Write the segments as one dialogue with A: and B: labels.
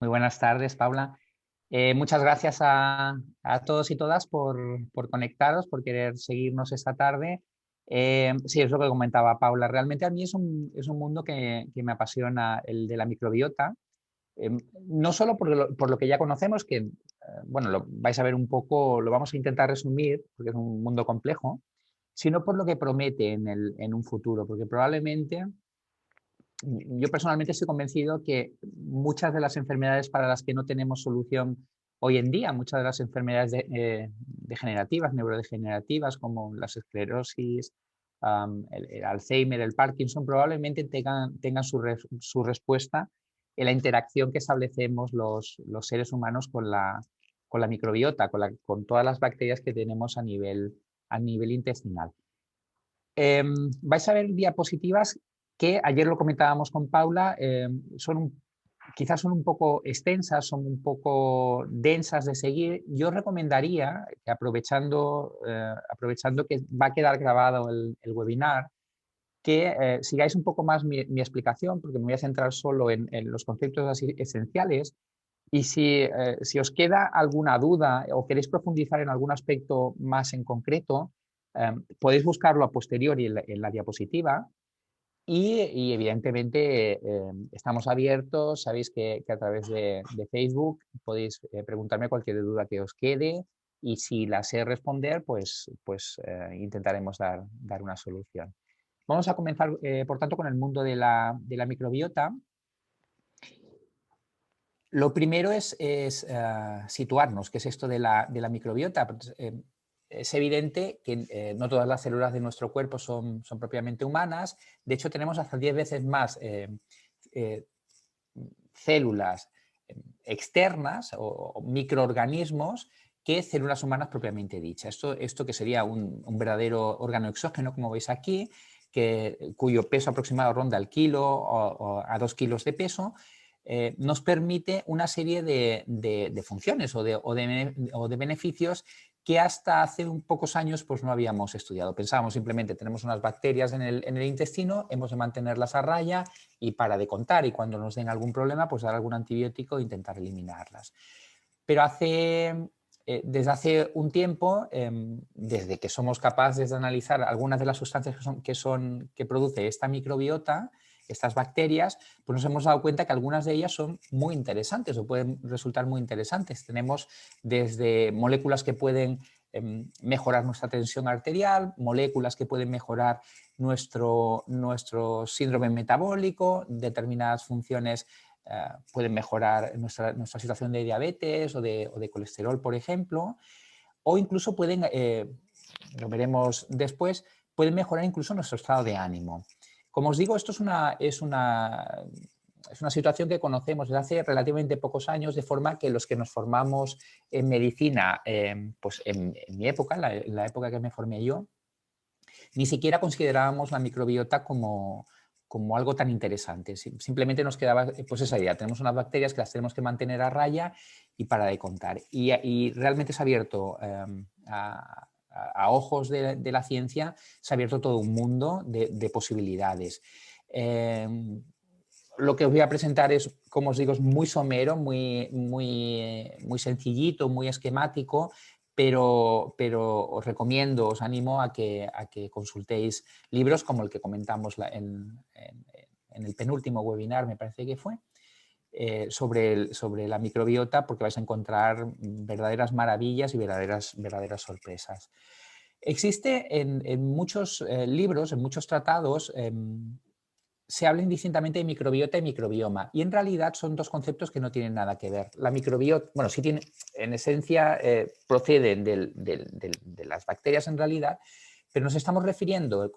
A: Muy buenas tardes, Paula. Muchas gracias a todos y todas por conectaros, por querer seguirnos esta tarde. Sí, es lo que comentaba Paula. Realmente a mí es un mundo que me apasiona, el de la microbiota. No solo por lo que ya conocemos, que bueno, lo vais a ver un poco, lo vamos a intentar resumir, porque es un mundo complejo, sino por lo que promete en un futuro, porque probablemente yo personalmente estoy convencido que muchas de las enfermedades para las que no tenemos solución hoy en día, muchas de las enfermedades degenerativas, neurodegenerativas, como las esclerosis, el Alzheimer, el Parkinson, probablemente tengan su respuesta en la interacción que establecemos los seres humanos con la microbiota, con todas las bacterias que tenemos a nivel intestinal. Vais a ver diapositivas que ayer lo comentábamos con Paula, quizás son un poco extensas, son un poco densas de seguir. Yo recomendaría, que aprovechando que va a quedar grabado el webinar, que sigáis un poco más mi explicación, porque me voy a centrar solo en los conceptos así esenciales. Y si os queda alguna duda o queréis profundizar en algún aspecto más en concreto, podéis buscarlo a posteriori en la diapositiva y evidentemente estamos abiertos. Sabéis que a través de Facebook podéis preguntarme cualquier duda que os quede y si la sé responder, pues intentaremos dar una solución. Vamos a comenzar, por tanto, con el mundo de la microbiota. Lo primero es situarnos, qué es esto de la microbiota. Pues, es evidente que no todas las células de nuestro cuerpo son propiamente humanas. De hecho, tenemos hasta 10 veces más eh, células externas o microorganismos que células humanas propiamente dichas. Esto que sería un verdadero órgano exógeno, como veis aquí, cuyo peso aproximado ronda el kilo o a 2 kilos de peso, nos permite una serie de funciones o de beneficios que hasta hace pocos años pues, no habíamos estudiado. Pensábamos simplemente, tenemos unas bacterias en el intestino, hemos de mantenerlas a raya y para de contar, y cuando nos den algún problema, pues dar algún antibiótico e intentar eliminarlas. Pero desde hace un tiempo, desde que somos capaces de analizar algunas de las sustancias que produce esta microbiota, estas bacterias, pues nos hemos dado cuenta que algunas de ellas son muy interesantes o pueden resultar muy interesantes. Tenemos desde moléculas que pueden mejorar nuestra tensión arterial, moléculas que pueden mejorar nuestro síndrome metabólico, determinadas funciones pueden mejorar nuestra situación de diabetes o de colesterol, por ejemplo, o incluso pueden, lo veremos después, pueden mejorar incluso nuestro estado de ánimo. Como os digo, esto es una situación que conocemos desde hace relativamente pocos años, de forma que los que nos formamos en medicina, pues en mi época, en la época que me formé yo, ni siquiera considerábamos la microbiota como algo tan interesante. Simplemente nos quedaba pues esa idea. Tenemos unas bacterias que las tenemos que mantener a raya y para de contar. Y realmente se ha abierto a ojos de la ciencia, se ha abierto todo un mundo de posibilidades. Lo que os voy a presentar es, como os digo, es muy somero, muy sencillito, muy esquemático, pero os recomiendo, os animo a que consultéis libros como el que comentamos en el penúltimo webinar, me parece que fue, sobre la microbiota, porque vais a encontrar verdaderas maravillas y verdaderas sorpresas. Existe en muchos libros, en muchos tratados, se habla indistintamente de microbiota y microbioma, y en realidad son dos conceptos que no tienen nada que ver. La microbiota, bueno, sí tiene, en esencia proceden de las bacterias en realidad, pero nos estamos refiriendo,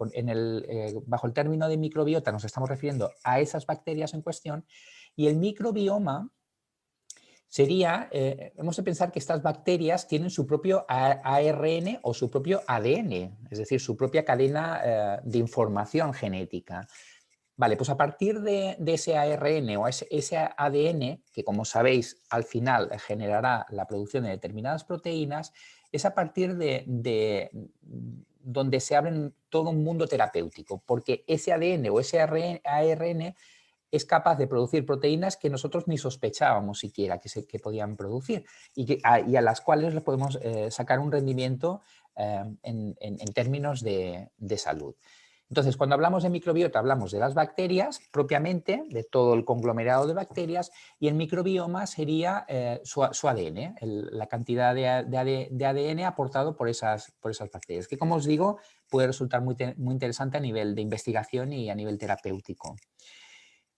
A: bajo el término de microbiota, nos estamos refiriendo a esas bacterias en cuestión, y el microbioma sería, hemos de pensar que estas bacterias tienen su propio ARN o su propio ADN, es decir, su propia cadena de información genética. Vale, pues a partir de ese ARN o ese ADN, que como sabéis al final generará la producción de determinadas proteínas, es a partir de donde se abre todo un mundo terapéutico, porque ese ADN o ese ARN es capaz de producir proteínas que nosotros ni sospechábamos siquiera que podían producir y a las cuales le podemos sacar un rendimiento en términos de salud. Entonces, cuando hablamos de microbiota, hablamos de las bacterias propiamente, de todo el conglomerado de bacterias, y el microbioma sería su ADN, la cantidad de ADN aportado por esas bacterias, que, como os digo, puede resultar muy interesante a nivel de investigación y a nivel terapéutico.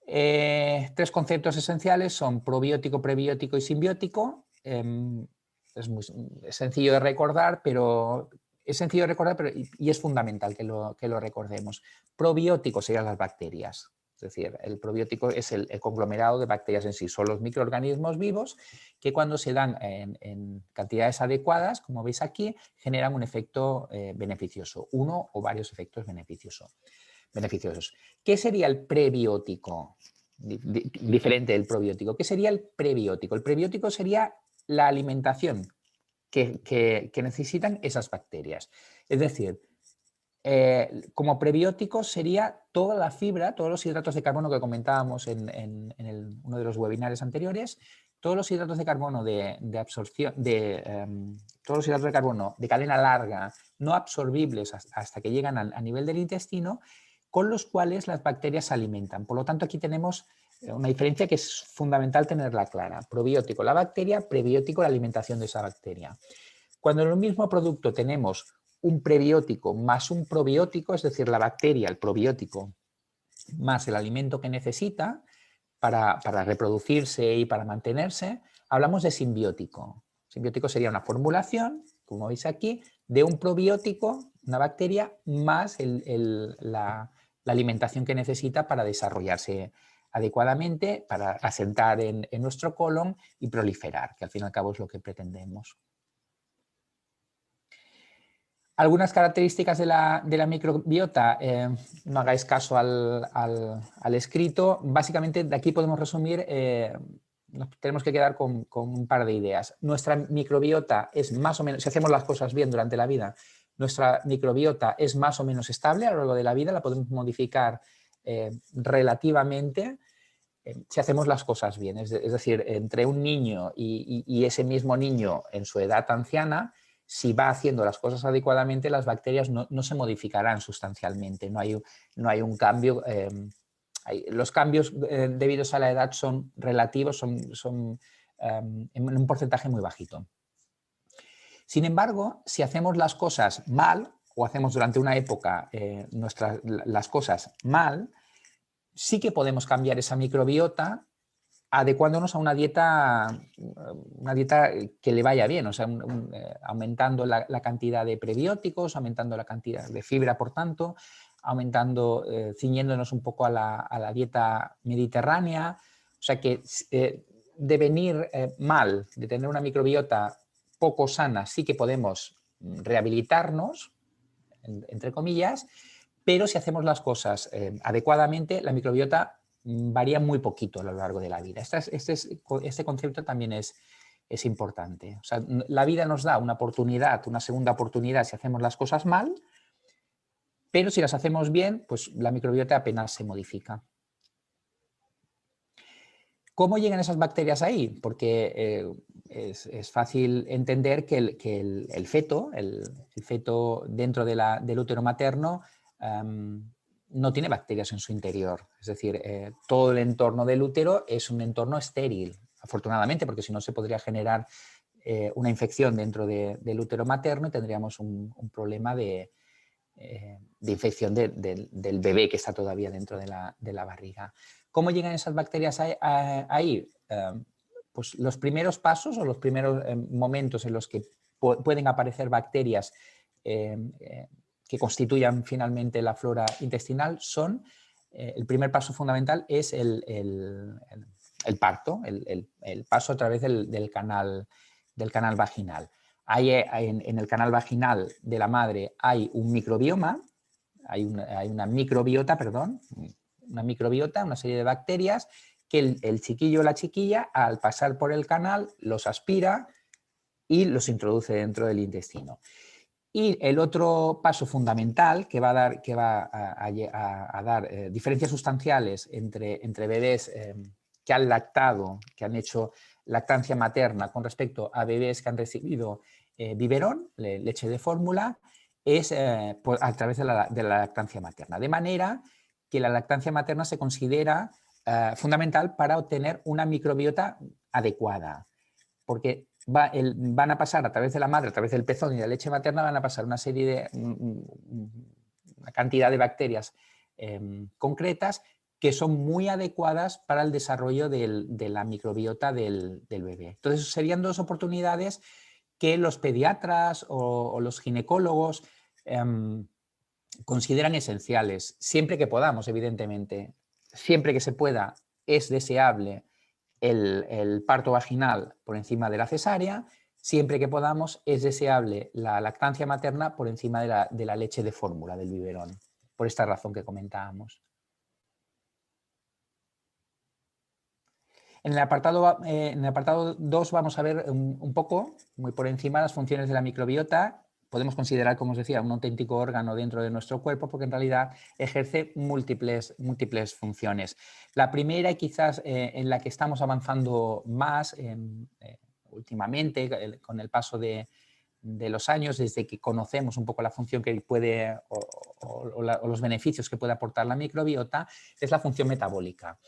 A: Tres conceptos esenciales son probiótico, prebiótico y simbiótico. Es muy sencillo de recordar, pero y es fundamental que lo recordemos. Probiótico serían las bacterias, es decir, el probiótico es el conglomerado de bacterias en sí, son los microorganismos vivos que cuando se dan en cantidades adecuadas, como veis aquí, generan un efecto beneficioso, uno o varios efectos beneficiosos. ¿Qué sería el prebiótico? Diferente del probiótico. ¿Qué sería el prebiótico? El prebiótico sería la alimentación que necesitan esas bacterias. Es decir, como prebiótico sería toda la fibra, todos los hidratos de carbono que comentábamos en uno de los webinarios anteriores, todos los hidratos de carbono de absorción, todos los hidratos de carbono de cadena larga, no absorbibles hasta que llegan a nivel del intestino, con los cuales las bacterias se alimentan. Por lo tanto, aquí tenemos una diferencia que es fundamental tenerla clara. Probiótico la bacteria, prebiótico la alimentación de esa bacteria. Cuando en el mismo producto tenemos un prebiótico más un probiótico, es decir, la bacteria, el probiótico, más el alimento que necesita para reproducirse y para mantenerse, hablamos de simbiótico. Simbiótico sería una formulación, como veis aquí, de un probiótico, una bacteria, más la alimentación que necesita para desarrollarse adecuadamente, para asentar en nuestro colon y proliferar, que al fin y al cabo es lo que pretendemos. Algunas características de la microbiota, no hagáis caso al escrito, básicamente de aquí podemos resumir, nos tenemos que quedar con un par de ideas. Nuestra microbiota es más o menos, si hacemos las cosas bien durante la vida, nuestra microbiota es más o menos estable a lo largo de la vida, la podemos modificar relativamente si hacemos las cosas bien, es decir, entre un niño y ese mismo niño en su edad anciana, si va haciendo las cosas adecuadamente, las bacterias no se modificarán sustancialmente, no hay un cambio. Los cambios debidos a la edad son relativos, son en un porcentaje muy bajito. Sin embargo, si hacemos las cosas mal o hacemos durante una época las cosas mal, sí que podemos cambiar esa microbiota adecuándonos a una dieta que le vaya bien, o sea, aumentando la cantidad de prebióticos, aumentando la cantidad de fibra, por tanto, ciñéndonos un poco a la dieta mediterránea, o sea que de venir mal, de tener una microbiota poco sana, sí que podemos rehabilitarnos, entre comillas, pero si hacemos las cosas adecuadamente, la microbiota varía muy poquito a lo largo de la vida. Este concepto también es importante. O sea, la vida nos da una oportunidad, una segunda oportunidad si hacemos las cosas mal, pero si las hacemos bien, pues la microbiota apenas se modifica. ¿Cómo llegan esas bacterias ahí? Porque es fácil entender que el feto dentro del útero materno no tiene bacterias en su interior. Es decir, todo el entorno del útero es un entorno estéril, afortunadamente, porque si no se podría generar una infección dentro del útero materno y tendríamos un problema de infección del bebé que está todavía dentro de la barriga. ¿Cómo llegan esas bacterias ahí? Pues los primeros pasos o los primeros momentos en los que pueden aparecer bacterias que constituyan finalmente la flora intestinal son, el primer paso fundamental es el parto, el paso a través del canal vaginal. En el canal vaginal de la madre hay un microbioma, hay una microbiota, una serie de bacterias que el chiquillo o la chiquilla al pasar por el canal los aspira y los introduce dentro del intestino. Y el otro paso fundamental que va a dar diferencias sustanciales entre bebés que han lactado, que han hecho lactancia materna con respecto a bebés que han recibido biberón, leche de fórmula, es a través de la lactancia materna. De manera que la lactancia materna se considera fundamental para obtener una microbiota adecuada, porque van a pasar a través de la madre, a través del pezón y de la leche materna, van a pasar una serie de, una cantidad de bacterias concretas que son muy adecuadas para el desarrollo de la microbiota del bebé. Entonces, serían dos oportunidades que los pediatras o los ginecólogos consideran esenciales, siempre que podamos, evidentemente. Siempre que se pueda, es deseable el parto vaginal por encima de la cesárea. Siempre que podamos, es deseable la lactancia materna por encima de la leche de fórmula, del biberón, por esta razón que comentábamos. En el apartado 2 vamos a ver un poco, muy por encima, las funciones de la microbiota. Podemos considerar, como os decía, un auténtico órgano dentro de nuestro cuerpo porque en realidad ejerce múltiples funciones. La primera y quizás en la que estamos avanzando más últimamente, con el paso de los años, desde que conocemos un poco la función que puede o los beneficios que puede aportar la microbiota, es la función metabólica.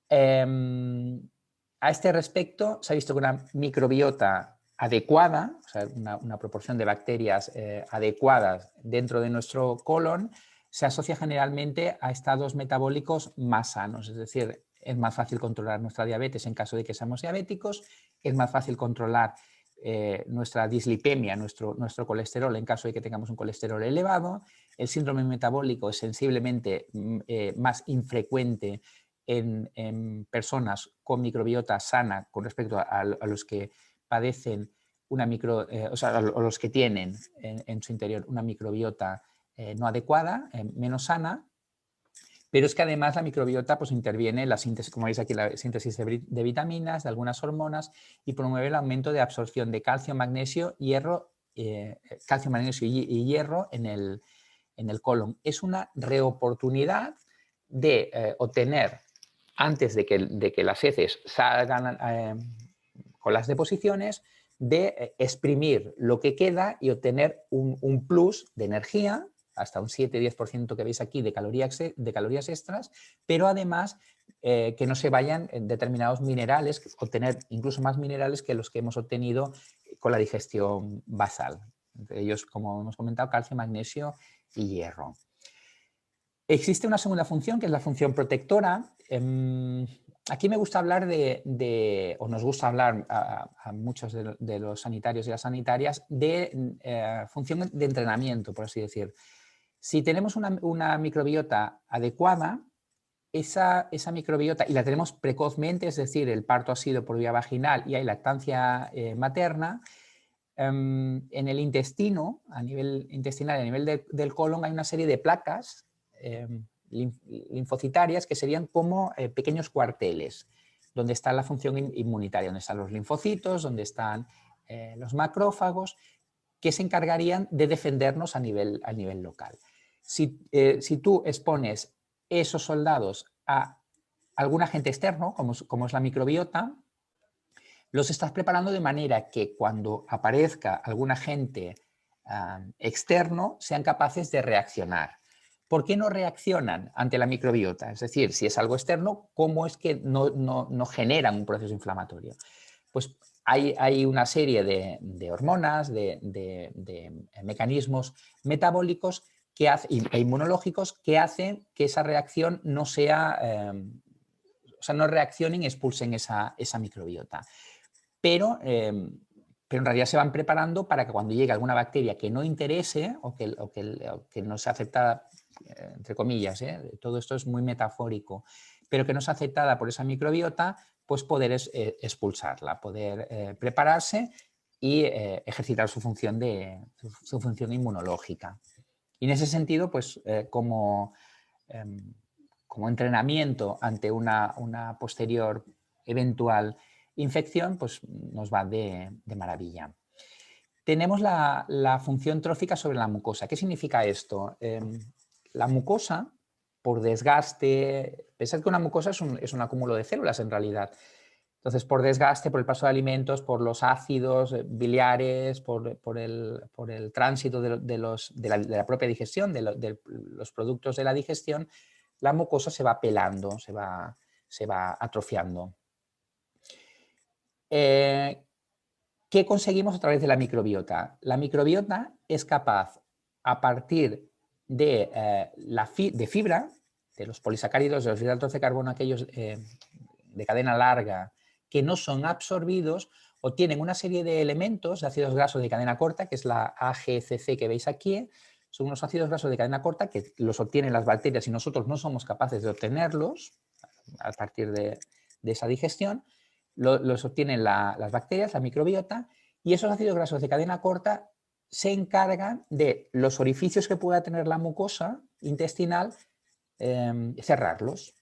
A: A este respecto, se ha visto que una microbiota adecuada, o sea, una proporción de bacterias adecuadas dentro de nuestro colon, se asocia generalmente a estados metabólicos más sanos, es decir, es más fácil controlar nuestra diabetes en caso de que seamos diabéticos, es más fácil controlar nuestra dislipemia, nuestro colesterol en caso de que tengamos un colesterol elevado, el síndrome metabólico es sensiblemente más infrecuente en personas con microbiota sana con respecto a los que padecen una o sea, a los que tienen en su interior una microbiota no adecuada, menos sana, pero es que además la microbiota pues, interviene en la síntesis, como veis aquí, la síntesis de vitaminas, de algunas hormonas y promueve el aumento de absorción de calcio, magnesio, hierro, calcio, magnesio y hierro en el colon. Es una reoportunidad de obtener, antes de que las heces salgan con las deposiciones, de exprimir lo que queda y obtener un plus de energía, hasta un 7-10% que veis aquí de calorías extras, pero además que no se vayan determinados minerales, obtener incluso más minerales que los que hemos obtenido con la digestión basal. Entre ellos, como hemos comentado, calcio, magnesio y hierro. Existe una segunda función, que es la función protectora. Aquí me gusta hablar o nos gusta hablar a muchos de los sanitarios y las sanitarias, de función de entrenamiento, por así decir. Si tenemos una microbiota adecuada, esa microbiota, y la tenemos precozmente, es decir, el parto ha sido por vía vaginal y hay lactancia materna, en el intestino, a nivel intestinal, a nivel del colon, hay una serie de placas linfocitarias que serían como pequeños cuarteles, donde está la función inmunitaria, donde están los linfocitos, donde están los macrófagos, que se encargarían de defendernos a nivel local. Si tú expones esos soldados a algún agente externo, como es la microbiota, los estás preparando de manera que cuando aparezca algún agente externo sean capaces de reaccionar. ¿Por qué no reaccionan ante la microbiota? Es decir, si es algo externo, ¿cómo es que no generan un proceso inflamatorio? Pues hay una serie de hormonas, de mecanismos metabólicos e inmunológicos que hacen que esa reacción no sea, o sea, no reaccionen y expulsen esa microbiota. Pero en realidad se van preparando para que cuando llegue alguna bacteria que no interese o que no sea aceptada, entre comillas, todo esto es muy metafórico, pero que no sea aceptada por esa microbiota, pues poder expulsarla, poder prepararse y ejercitar su función inmunológica. Y en ese sentido, pues como entrenamiento ante una posterior eventual infección, pues nos va de maravilla. tenemos la función trófica sobre la mucosa. ¿Qué significa esto? La mucosa, por desgaste, pensad que una mucosa es un acúmulo de células en realidad. Entonces, por desgaste, por el paso de alimentos, por los ácidos biliares, por el tránsito de la propia digestión, de los productos de la digestión, la mucosa se va pelando, se va atrofiando. ¿Qué conseguimos a través de la microbiota? La microbiota es capaz, a partir de fibra, de los polisacáridos, de los hidratos de carbono, aquellos de cadena larga, que no son absorbidos, o tienen una serie de elementos de ácidos grasos de cadena corta, que es la AGCC que veis aquí. Son unos ácidos grasos de cadena corta que los obtienen las bacterias y nosotros no somos capaces de obtenerlos a partir de esa digestión. Los obtienen las bacterias, la microbiota, y esos ácidos grasos de cadena corta se encargan de los orificios que pueda tener la mucosa intestinal, cerrarlos.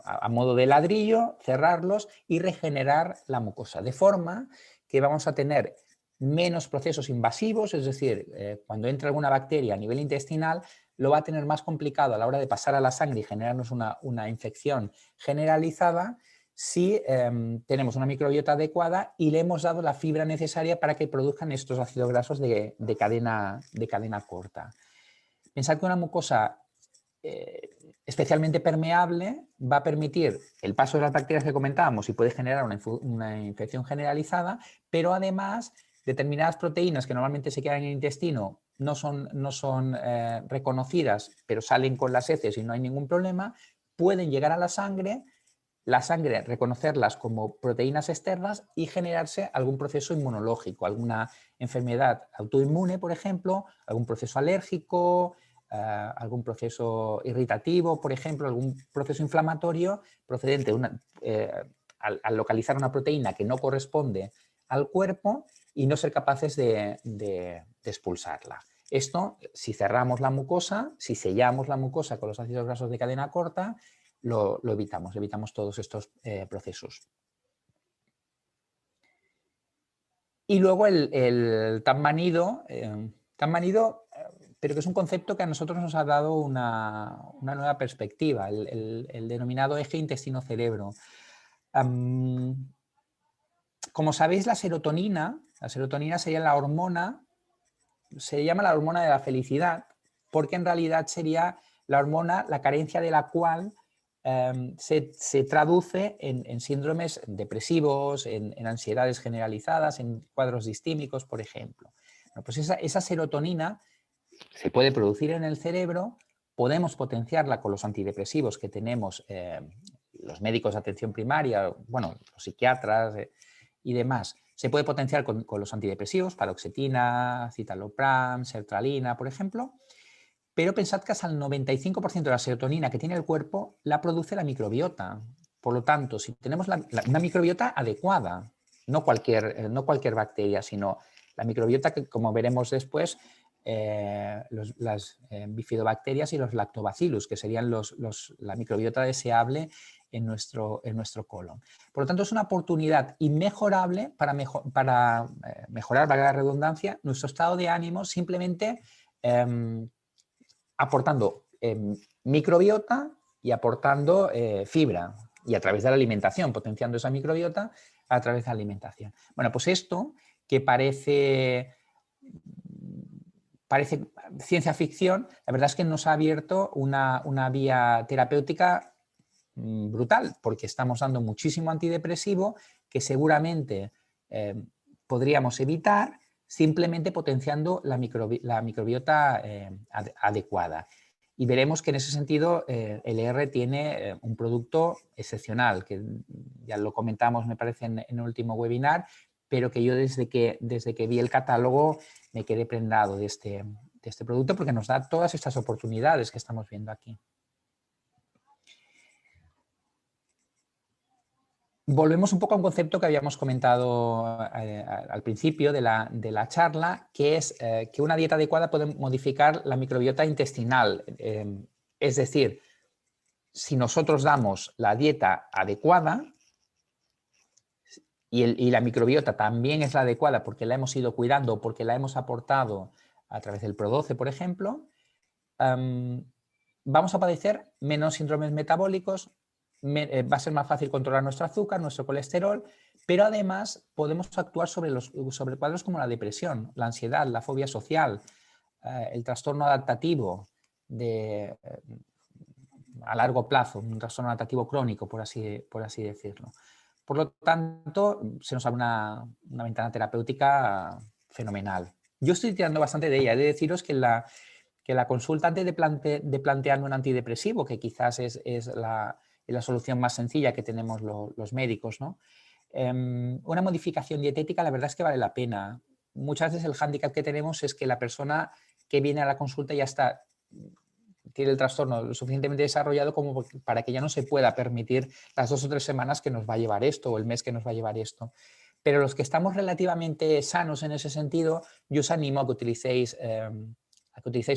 A: A modo de ladrillo, cerrarlos y regenerar la mucosa, de forma que vamos a tener menos procesos invasivos, es decir, cuando entra alguna bacteria a nivel intestinal, lo va a tener más complicado a la hora de pasar a la sangre y generarnos una infección generalizada si tenemos una microbiota adecuada y le hemos dado la fibra necesaria para que produzcan estos ácidos grasos de cadena corta. Pensad que una mucosa especialmente permeable va a permitir el paso de las bacterias que comentábamos y puede generar una infección generalizada, pero además determinadas proteínas que normalmente se quedan en el intestino no son reconocidas, pero salen con las heces y no hay ningún problema, pueden llegar a la sangre reconocerlas como proteínas externas y generarse algún proceso inmunológico, alguna enfermedad autoinmune, por ejemplo, algún proceso alérgico, algún proceso irritativo, por ejemplo, algún proceso inflamatorio procedente al localizar una proteína que no corresponde al cuerpo y no ser capaces de expulsarla. Esto, si cerramos la mucosa, si sellamos la mucosa con los ácidos grasos de cadena corta, lo evitamos todos estos procesos. Y luego el tan manido, pero que es un concepto que a nosotros nos ha dado una nueva perspectiva, el denominado eje intestino-cerebro. Como sabéis, la serotonina sería la hormona, se llama la hormona de la felicidad, porque en realidad sería la hormona, la carencia de la cual se traduce en síndromes depresivos, en ansiedades generalizadas, en cuadros distímicos, por ejemplo. Bueno, pues esa serotonina se puede producir en el cerebro, podemos potenciarla con los antidepresivos que tenemos los médicos de atención primaria, bueno, los psiquiatras y demás. Se puede potenciar con los antidepresivos, paroxetina, citalopram, sertralina, por ejemplo, pero pensad que hasta el 95% de la serotonina que tiene el cuerpo la produce la microbiota. Por lo tanto, si tenemos una microbiota adecuada, no cualquier bacteria, sino la microbiota que, como veremos después, las bifidobacterias y los lactobacillus, que serían la microbiota deseable en nuestro colon. Por lo tanto, es una oportunidad inmejorable para mejorar, valga la redundancia, nuestro estado de ánimo simplemente aportando microbiota y aportando fibra, y a través de la alimentación, potenciando esa microbiota a través de la alimentación. Bueno, pues esto que parece ciencia ficción, la verdad es que nos ha abierto una vía terapéutica brutal, porque estamos dando muchísimo antidepresivo que seguramente podríamos evitar simplemente potenciando la microbiota adecuada. Y veremos que en ese sentido el ER tiene un producto excepcional, que ya lo comentamos, me parece, en el último webinar, pero que yo desde que vi el catálogo me quedé prendado de este producto porque nos da todas estas oportunidades que estamos viendo aquí. Volvemos un poco a un concepto que habíamos comentado al principio de la charla, que es que una dieta adecuada puede modificar la microbiota intestinal. Es decir, si nosotros damos la dieta adecuada y la microbiota también es la adecuada porque la hemos ido cuidando, porque la hemos aportado a través del Pro12, por ejemplo, vamos a padecer menos síndromes metabólicos, va a ser más fácil controlar nuestro azúcar, nuestro colesterol, pero además podemos actuar sobre cuadros como la depresión, la ansiedad, la fobia social, el trastorno adaptativo a largo plazo, un trastorno adaptativo crónico, por así decirlo. Por lo tanto, se nos abre una ventana terapéutica fenomenal. Yo estoy tirando bastante de ella. He de deciros que la consulta antes de plantearme un antidepresivo, que quizás es la solución más sencilla que tenemos los médicos, ¿no? Una modificación dietética, la verdad es que vale la pena. Muchas veces el hándicap que tenemos es que la persona que viene a la consulta ya tiene el trastorno lo suficientemente desarrollado como para que ya no se pueda permitir las 2 o 3 semanas que nos va a llevar esto o el mes que nos va a llevar esto. Pero los que estamos relativamente sanos en ese sentido, yo os animo a que utilicéis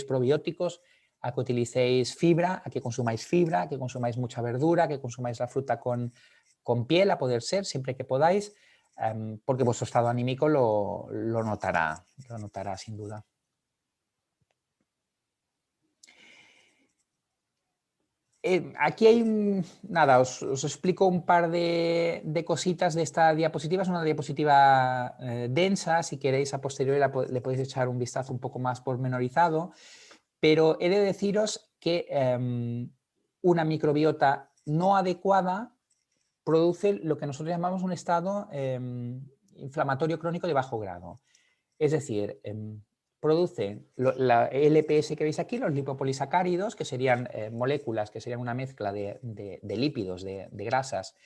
A: probióticos, a que utilicéis fibra, a que consumáis mucha verdura, a que consumáis la fruta con piel, a poder ser, siempre que podáis, porque vuestro estado anímico lo notará sin duda. Aquí hay, nada, os explico un par de cositas de esta diapositiva. Es una diapositiva densa, si queréis a posteriori le podéis echar un vistazo un poco más pormenorizado, pero he de deciros que una microbiota no adecuada produce lo que nosotros llamamos un estado inflamatorio crónico de bajo grado. Es decir, produce la LPS que veis aquí, los lipopolisacáridos, que serían moléculas, que serían una mezcla de lípidos, de grasas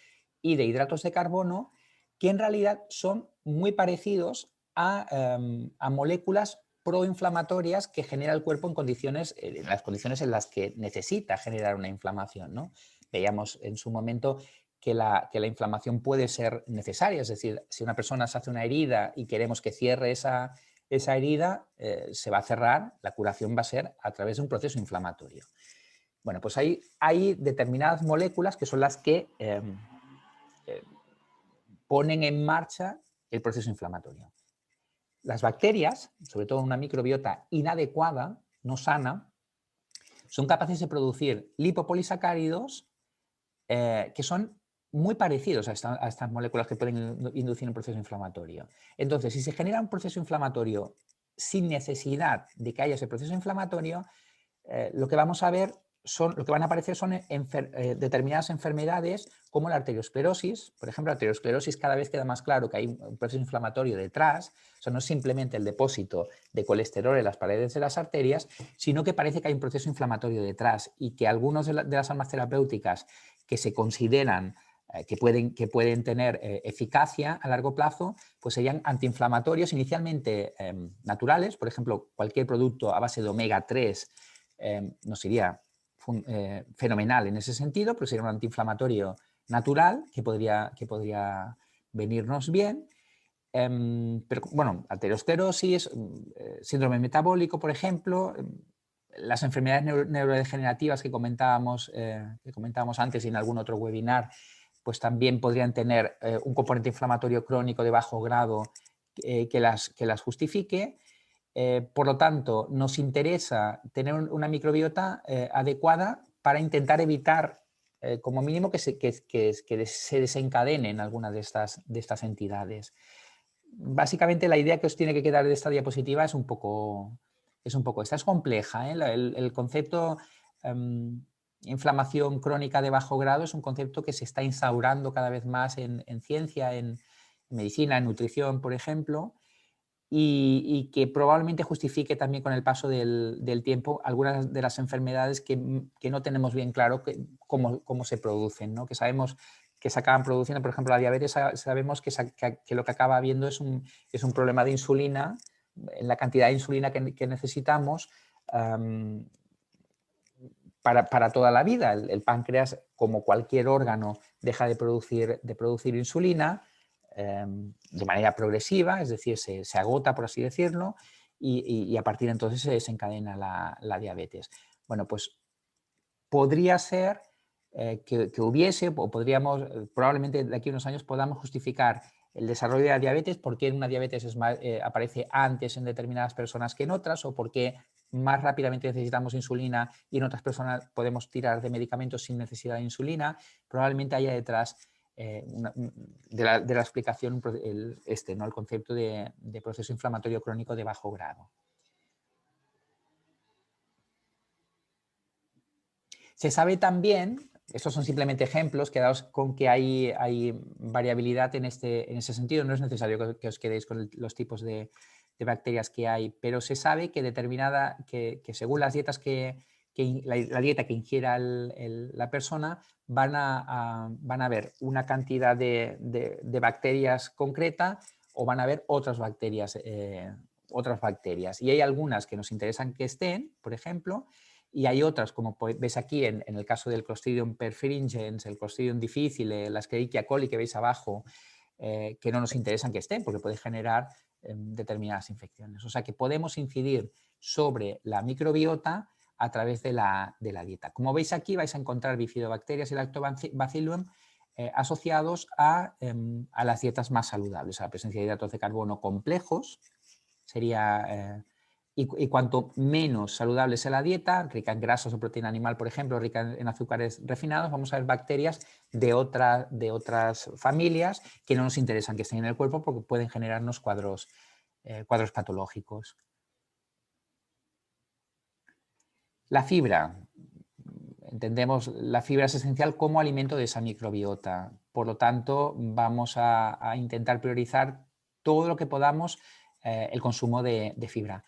A: y de hidratos de carbono, que en realidad son muy parecidos a moléculas proinflamatorias que genera el cuerpo en las condiciones en las que necesita generar una inflamación, ¿no? Veíamos en su momento que la inflamación puede ser necesaria, es decir, si una persona se hace una herida y queremos que cierre esa herida, se va a cerrar, la curación va a ser a través de un proceso inflamatorio. Bueno, pues hay determinadas moléculas que son las que ponen en marcha el proceso inflamatorio. Las bacterias, sobre todo una microbiota inadecuada, no sana, son capaces de producir lipopolisacáridos que son muy parecidos a estas moléculas que pueden inducir un proceso inflamatorio. Entonces, si se genera un proceso inflamatorio sin necesidad de que haya ese proceso inflamatorio, lo que vamos a ver lo que van a aparecer son determinadas enfermedades como la arteriosclerosis. Por ejemplo, la arteriosclerosis cada vez queda más claro que hay un proceso inflamatorio detrás. Eso no es simplemente el depósito de colesterol en las paredes de las arterias, sino que parece que hay un proceso inflamatorio detrás y que algunas de las armas terapéuticas que se consideran que pueden tener eficacia a largo plazo, pues serían antiinflamatorios inicialmente naturales. Por ejemplo, cualquier producto a base de omega 3 nos iría fenomenal en ese sentido, pero sería un antiinflamatorio natural que podría venirnos bien. Pero bueno, arteriosclerosis, síndrome metabólico, por ejemplo, las enfermedades neurodegenerativas que comentábamos antes y en algún otro webinar, pues también podrían tener un componente inflamatorio crónico de bajo grado que las justifique. Por lo tanto, nos interesa tener una microbiota adecuada para intentar evitar, como mínimo, que se desencadenen algunas de estas entidades. Básicamente, la idea que os tiene que quedar de esta diapositiva es un poco esta. Es compleja, ¿eh? El concepto inflamación crónica de bajo grado es un concepto que se está instaurando cada vez más en ciencia, en medicina, en nutrición, por ejemplo, y que probablemente justifique también con el paso del tiempo algunas de las enfermedades que no tenemos bien claro cómo se producen, ¿no? Que sabemos que se acaban produciendo. Por ejemplo, la diabetes sabemos que lo que acaba habiendo es un problema de insulina, en la cantidad de insulina que necesitamos para toda la vida. El páncreas, como cualquier órgano, deja de producir insulina de manera progresiva, es decir, se agota, por así decirlo, y a partir de entonces se desencadena la diabetes. Bueno, pues podría ser que hubiese, o podríamos, probablemente de aquí a unos años podamos justificar el desarrollo de la diabetes, por qué una diabetes aparece antes en determinadas personas que en otras, o por qué más rápidamente necesitamos insulina y en otras personas podemos tirar de medicamentos sin necesidad de insulina. Probablemente haya detrás de la explicación ¿no? El concepto de proceso inflamatorio crónico de bajo grado. Se sabe también, estos son simplemente ejemplos, quedaos con que hay variabilidad en ese sentido, no es necesario que os quedéis con los tipos de bacterias que hay, pero se sabe que que según las dietas la dieta que ingiera la persona, van a haber una cantidad de bacterias concreta o van a haber otras bacterias. Y hay algunas que nos interesan que estén, por ejemplo, y hay otras, como ves aquí en el caso del Clostridium perfringens, el Clostridium difficile, la Escherichia coli que veis abajo, que no nos interesan que estén porque puede generar determinadas infecciones. O sea que podemos incidir sobre la microbiota a través de la dieta. Como veis aquí vais a encontrar bifidobacterias y lactobacillum asociados a las dietas más saludables, a la presencia de hidratos de carbono complejos, sería... Y cuanto menos saludable sea la dieta, rica en grasas o proteína animal, por ejemplo, rica en azúcares refinados, vamos a ver bacterias de otras familias que no nos interesan que estén en el cuerpo porque pueden generarnos cuadros patológicos. La fibra. Entendemos la fibra es esencial como alimento de esa microbiota. Por lo tanto, vamos a intentar priorizar todo lo que podamos el consumo de fibra.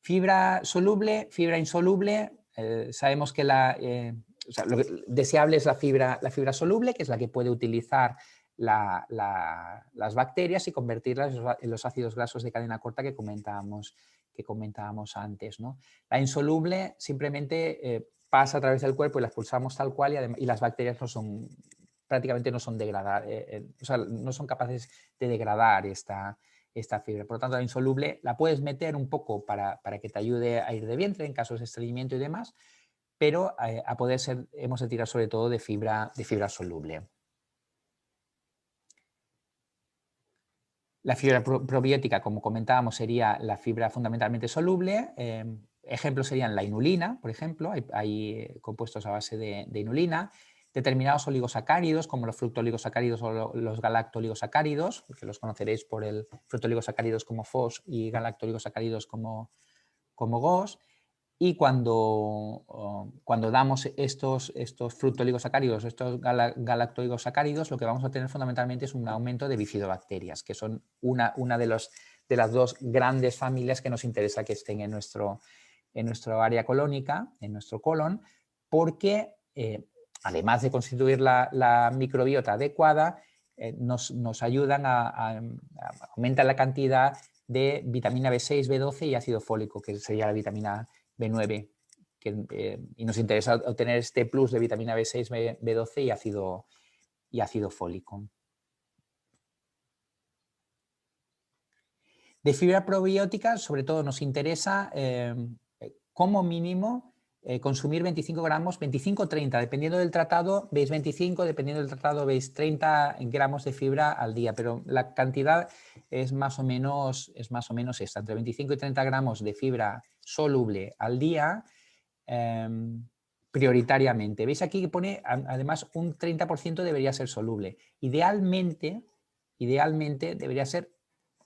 A: Fibra soluble, fibra insoluble, sabemos que lo deseable es la fibra soluble, que es la que puede utilizar las bacterias y convertirlas en los ácidos grasos de cadena corta que comentábamos antes, ¿no? La insoluble simplemente pasa a través del cuerpo y la expulsamos tal cual y las bacterias prácticamente no son no son capaces de degradar esta fibra. Por lo tanto, la insoluble la puedes meter un poco para que te ayude a ir de vientre en casos de estreñimiento y demás, pero a poder ser hemos de tirar sobre todo de fibra soluble. La fibra probiótica, como comentábamos, sería la fibra fundamentalmente soluble. Ejemplos serían la inulina, por ejemplo, hay compuestos a base de inulina, determinados oligosacáridos, como los fructooligosacáridos o los galactoligosacáridos, que los conoceréis por el fructooligosacáridos como FOS y galactoligosacáridos como GOS. Y cuando damos estos fructooligosacáridos, estos galactoligosacáridos, lo que vamos a tener fundamentalmente es un aumento de bifidobacterias, que son una de las dos grandes familias que nos interesa que estén en nuestro área colónica, en nuestro colon, porque además de constituir la microbiota adecuada, nos ayudan a aumentar la cantidad de vitamina B6, B12 y ácido fólico, que sería la vitamina B9, y nos interesa obtener este plus de vitamina B6, B12 y ácido fólico. De fibra probiótica, sobre todo nos interesa como mínimo consumir 25 gramos, 25-30, dependiendo del tratado veis 25, dependiendo del tratado veis 30 gramos de fibra al día, pero la cantidad es más o menos esta, entre 25 y 30 gramos de fibra soluble al día prioritariamente. Veis aquí que pone, además, un 30% debería ser soluble. Idealmente debería ser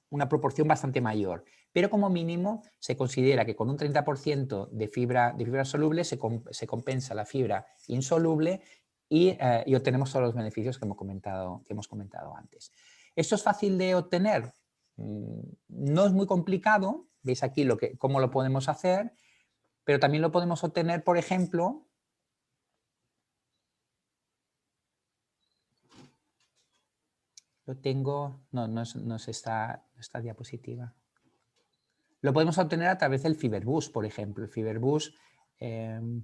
A: una proporción bastante mayor, pero como mínimo se considera que con un 30% de fibra soluble se compensa la fibra insoluble y obtenemos todos los beneficios que hemos comentado antes. ¿Esto es fácil de obtener? No es muy complicado, veis aquí cómo lo podemos hacer, pero también lo podemos obtener, por ejemplo, no es esta diapositiva. Lo podemos obtener a través del Fiberbus, por ejemplo. El Fiberbus, bueno,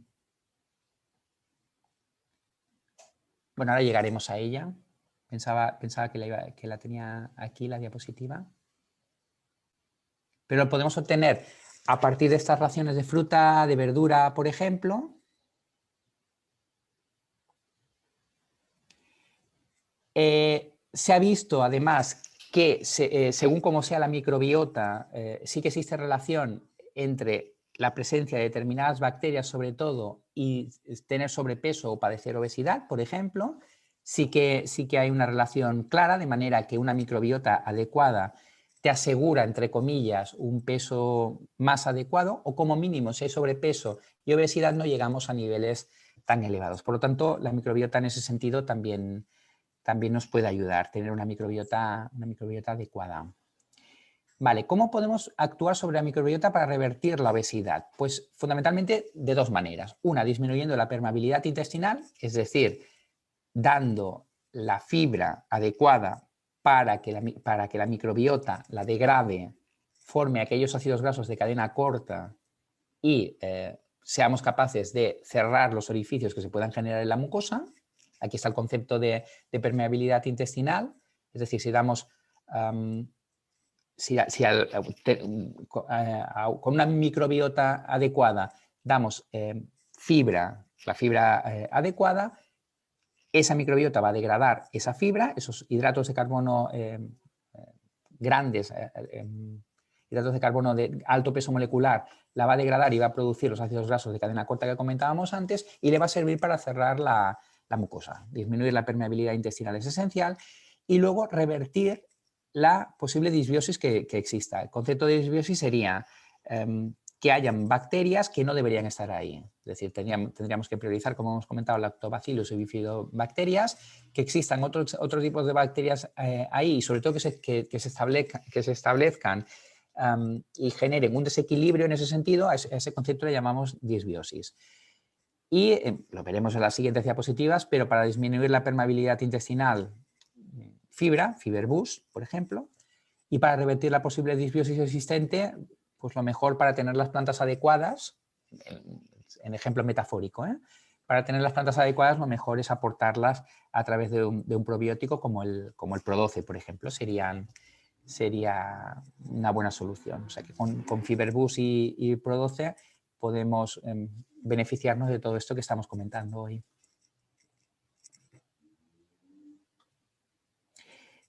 A: ahora llegaremos a ella. Pensaba que la tenía aquí, la diapositiva. Pero lo podemos obtener a partir de estas raciones de fruta, de verdura, por ejemplo. Se ha visto, además, que según cómo sea la microbiota, sí que existe relación entre la presencia de determinadas bacterias, sobre todo, y tener sobrepeso o padecer obesidad, por ejemplo. Sí que hay una relación clara, de manera que una microbiota adecuada te asegura, entre comillas, un peso más adecuado, o como mínimo, si hay sobrepeso y obesidad, no llegamos a niveles tan elevados. Por lo tanto, la microbiota en ese sentido también nos puede ayudar, tener una microbiota adecuada. Vale, ¿cómo podemos actuar sobre la microbiota para revertir la obesidad? Pues fundamentalmente de dos maneras. Una, disminuyendo la permeabilidad intestinal, es decir, dando la fibra adecuada para que la microbiota la degrade, forme aquellos ácidos grasos de cadena corta y seamos capaces de cerrar los orificios que se puedan generar en la mucosa. Aquí está el concepto de permeabilidad intestinal, es decir, si damos... con una microbiota adecuada damos la fibra adecuada, esa microbiota va a degradar esa fibra, esos hidratos de carbono grandes, hidratos de carbono de alto peso molecular, la va a degradar y va a producir los ácidos grasos de cadena corta que comentábamos antes, y le va a servir para cerrar la mucosa. Disminuir la permeabilidad intestinal es esencial, y luego revertir la posible disbiosis que exista. El concepto de disbiosis sería que hayan bacterias que no deberían estar ahí. Es decir, tendríamos que priorizar, como hemos comentado, lactobacillus y bifidobacterias, que existan otros tipos de bacterias ahí, y sobre todo que se establezcan y generen un desequilibrio en ese sentido. A ese concepto le llamamos disbiosis. Y lo veremos en las siguientes diapositivas, pero para disminuir la permeabilidad intestinal, Fiberbus, por ejemplo, y para revertir la posible disbiosis existente, pues lo mejor para tener las plantas adecuadas, en ejemplo metafórico, para tener las plantas adecuadas lo mejor es aportarlas a través de un probiótico como el Pro12, por ejemplo, sería una buena solución. O sea que con Fiberbus y Pro12 podemos beneficiarnos de todo esto que estamos comentando hoy.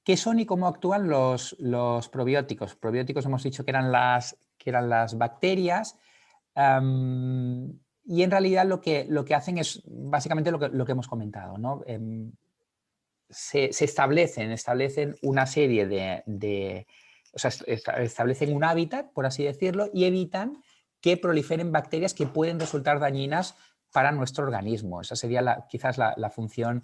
A: ¿Qué son y cómo actúan los probióticos? Probióticos hemos dicho que eran las bacterias, y en realidad lo que hacen es básicamente lo que hemos comentado, ¿no? Se establecen una serie o sea, establecen un hábitat, por así decirlo, y evitan que proliferen bacterias que pueden resultar dañinas para nuestro organismo. Esa sería quizás la función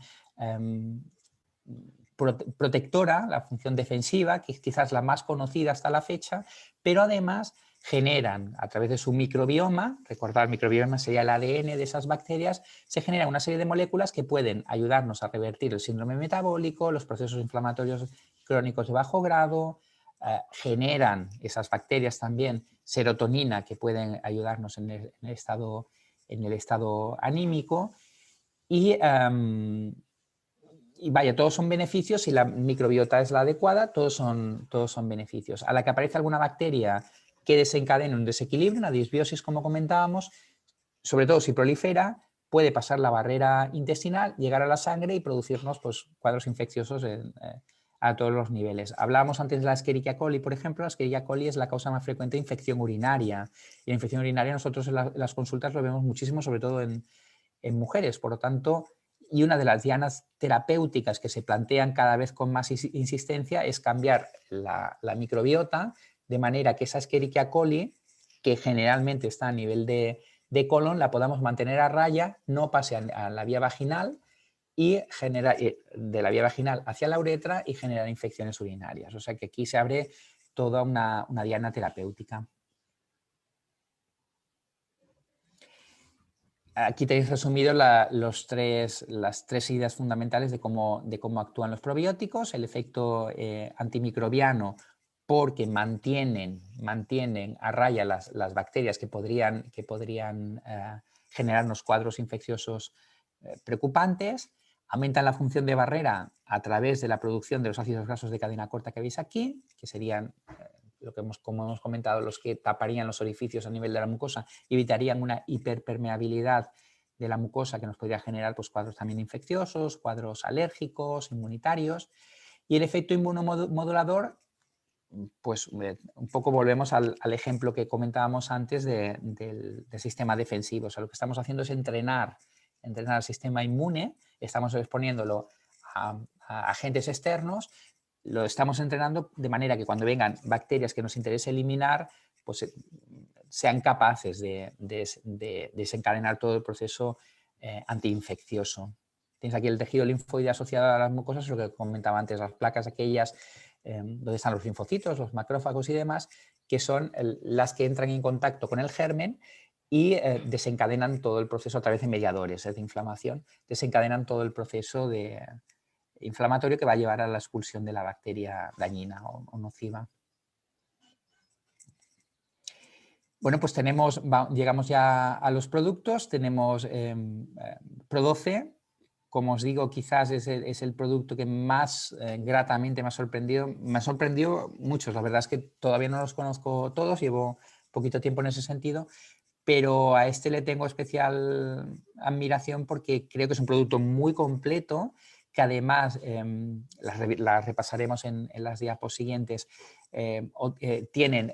A: protectora, la función defensiva, que es quizás la más conocida hasta la fecha, pero además generan a través de su microbioma, recordar, el microbioma sería el ADN de esas bacterias, se generan una serie de moléculas que pueden ayudarnos a revertir el síndrome metabólico, los procesos inflamatorios crónicos de bajo grado, generan esas bacterias también serotonina que pueden ayudarnos en el estado anímico, y vaya, todos son beneficios. Si la microbiota es la adecuada, todos son beneficios. A la que aparece alguna bacteria que desencadene un desequilibrio, una disbiosis, como comentábamos, sobre todo si prolifera, puede pasar la barrera intestinal, llegar a la sangre y producirnos pues, cuadros infecciosos a todos los niveles. Hablábamos antes de la Escherichia coli, por ejemplo. La Escherichia coli es la causa más frecuente de infección urinaria. Y la infección urinaria nosotros en las consultas lo vemos muchísimo, sobre todo en mujeres. Por lo tanto, y una de las dianas terapéuticas que se plantean cada vez con más insistencia es cambiar la microbiota de manera que esa Escherichia coli, que generalmente está a nivel de colon, la podamos mantener a raya, no pase a la vía vaginal y genera de la vía vaginal hacia la uretra y generar infecciones urinarias. O sea que aquí se abre toda una diana terapéutica. Aquí tenéis resumido las tres ideas fundamentales de cómo actúan los probióticos: el efecto antimicrobiano, porque mantienen a raya las bacterias que podrían generarnos cuadros infecciosos preocupantes; aumentan la función de barrera a través de la producción de los ácidos grasos de cadena corta que veis aquí, que serían como hemos comentado, los que taparían los orificios a nivel de la mucosa y evitarían una hiperpermeabilidad de la mucosa que nos podría generar pues, cuadros también infecciosos, cuadros alérgicos, inmunitarios. Y el efecto inmunomodulador, pues un poco volvemos al ejemplo que comentábamos antes del sistema defensivo. O sea, lo que estamos haciendo es entrenar al sistema inmune, estamos exponiéndolo a agentes externos, lo estamos entrenando de manera que cuando vengan bacterias que nos interese eliminar, pues sean capaces de desencadenar todo el proceso antiinfeccioso. Tienes aquí el tejido linfoide asociado a las mucosas, lo que comentaba antes, las placas aquellas donde están los linfocitos, los macrófagos y demás, que son las que entran en contacto con el germen y desencadenan todo el proceso a través de mediadores de inflamación, desencadenan todo el proceso inflamatorio que va a llevar a la expulsión de la bacteria dañina o nociva. Bueno, pues llegamos ya a los productos, tenemos Pro12, como os digo, quizás es el producto que más gratamente me ha sorprendido. Me ha sorprendido muchos, la verdad es que todavía no los conozco todos, llevo poquito tiempo en ese sentido, pero a este le tengo especial admiración porque creo que es un producto muy completo, que además, las repasaremos en las diapos siguientes, tienen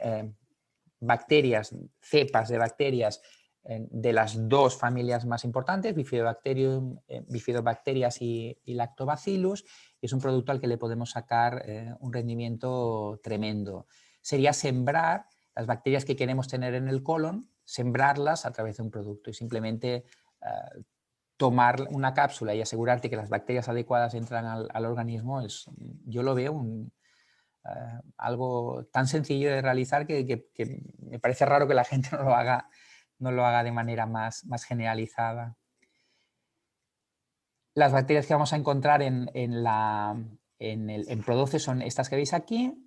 A: bacterias, cepas de bacterias de las dos familias más importantes, Bifidobacterias y Lactobacillus, y es un producto al que le podemos sacar un rendimiento tremendo. Sería sembrar las bacterias que queremos tener en el colon, sembrarlas a través de un producto y simplemente tomar una cápsula y asegurarte que las bacterias adecuadas entran al organismo, yo lo veo algo tan sencillo de realizar que me parece raro que la gente no lo haga de manera más generalizada. Las bacterias que vamos a encontrar en Pro12 son estas que veis aquí.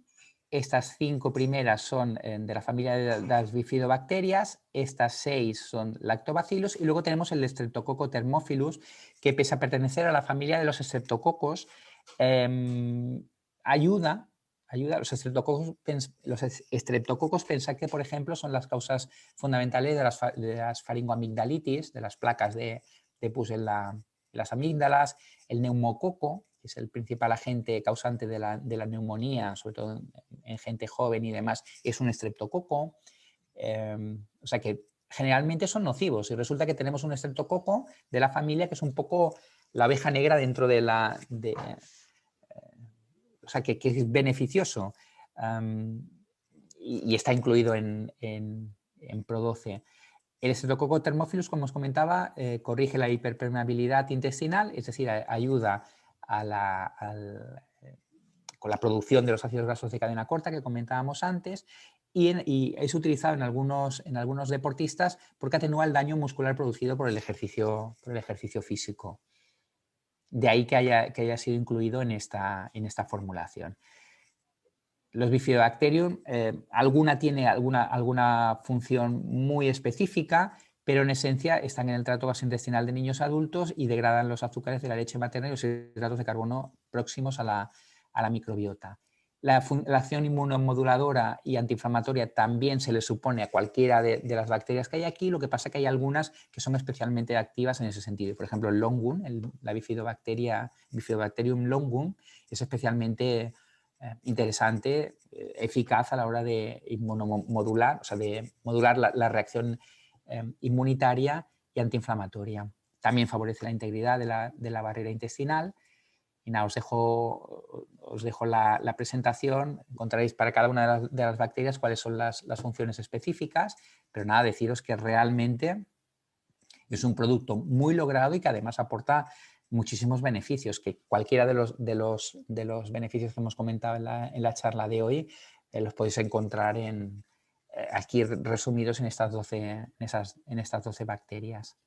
A: Estas 5 primeras son de la familia de las bifidobacterias, estas 6 son lactobacillus y luego tenemos el Streptococcus thermophilus, que pese a pertenecer a la familia de los streptococos, ayuda los streptococos, pensad que, por ejemplo, son las causas fundamentales de las faringoamigdalitis, de las placas de pus en las amígdalas, el neumococo, que es el principal agente causante de la neumonía, sobre todo en gente joven y demás, es un estreptococo. O sea que generalmente son nocivos y resulta que tenemos un estreptococo de la familia que es un poco la oveja negra dentro de o sea, que es beneficioso y está incluido en Pro12. El Streptococcus thermophilus, como os comentaba, corrige la hiperpermeabilidad intestinal, es decir, ayuda con la producción de los ácidos grasos de cadena corta que comentábamos antes y es utilizado en algunos deportistas porque atenúa el daño muscular producido por el ejercicio físico. De ahí que haya sido incluido en esta formulación. Los Bifidobacterium, alguna tiene alguna función muy específica, pero en esencia están en el tracto gastrointestinal de niños adultos y degradan los azúcares de la leche materna y los hidratos de carbono próximos a la microbiota. La acción inmunomoduladora y antiinflamatoria también se le supone a cualquiera de las bacterias que hay aquí, lo que pasa es que hay algunas que son especialmente activas en ese sentido. Por ejemplo, el longum, la Bifidobacterium longum, es especialmente interesante, eficaz a la hora de inmunomodular, o sea, de modular la reacción inmunitaria y antiinflamatoria. También favorece la integridad de la barrera intestinal. Y nada, os dejo la presentación, encontraréis para cada una de las bacterias cuáles son las funciones específicas, pero nada, deciros que realmente es un producto muy logrado y que además aporta muchísimos beneficios, que cualquiera de los beneficios que hemos comentado en la charla de hoy los podéis encontrar aquí resumidos en estas 12 bacterias.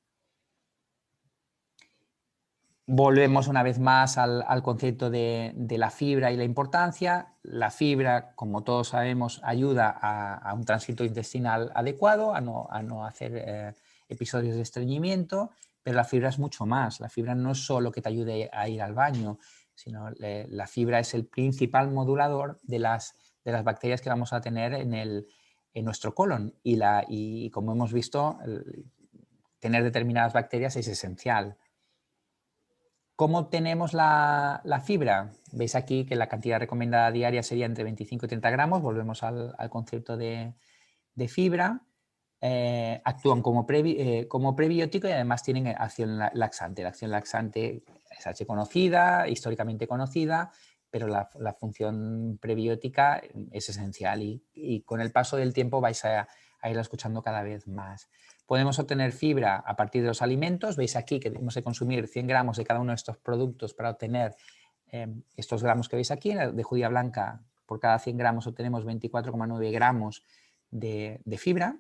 A: Volvemos una vez más al concepto de la fibra y la importancia. La fibra, como todos sabemos, ayuda a un tránsito intestinal adecuado, a no hacer episodios de estreñimiento, pero la fibra es mucho más. La fibra no es solo que te ayude a ir al baño, sino la fibra es el principal modulador de las bacterias que vamos a tener en nuestro colon. Y como hemos visto, tener determinadas bacterias es esencial. ¿Cómo obtenemos la fibra? Veis aquí que la cantidad recomendada diaria sería entre 25 y 30 gramos. Volvemos al concepto de fibra. Actúan como prebiótico y además tienen acción laxante. La acción laxante es archiconocida, históricamente conocida, pero la función prebiótica es esencial y con el paso del tiempo vais a irla escuchando cada vez más. Podemos obtener fibra a partir de los alimentos. Veis aquí que debemos de consumir 100 gramos de cada uno de estos productos para obtener estos gramos que veis aquí. De judía blanca, por cada 100 gramos obtenemos 24,9 gramos de fibra.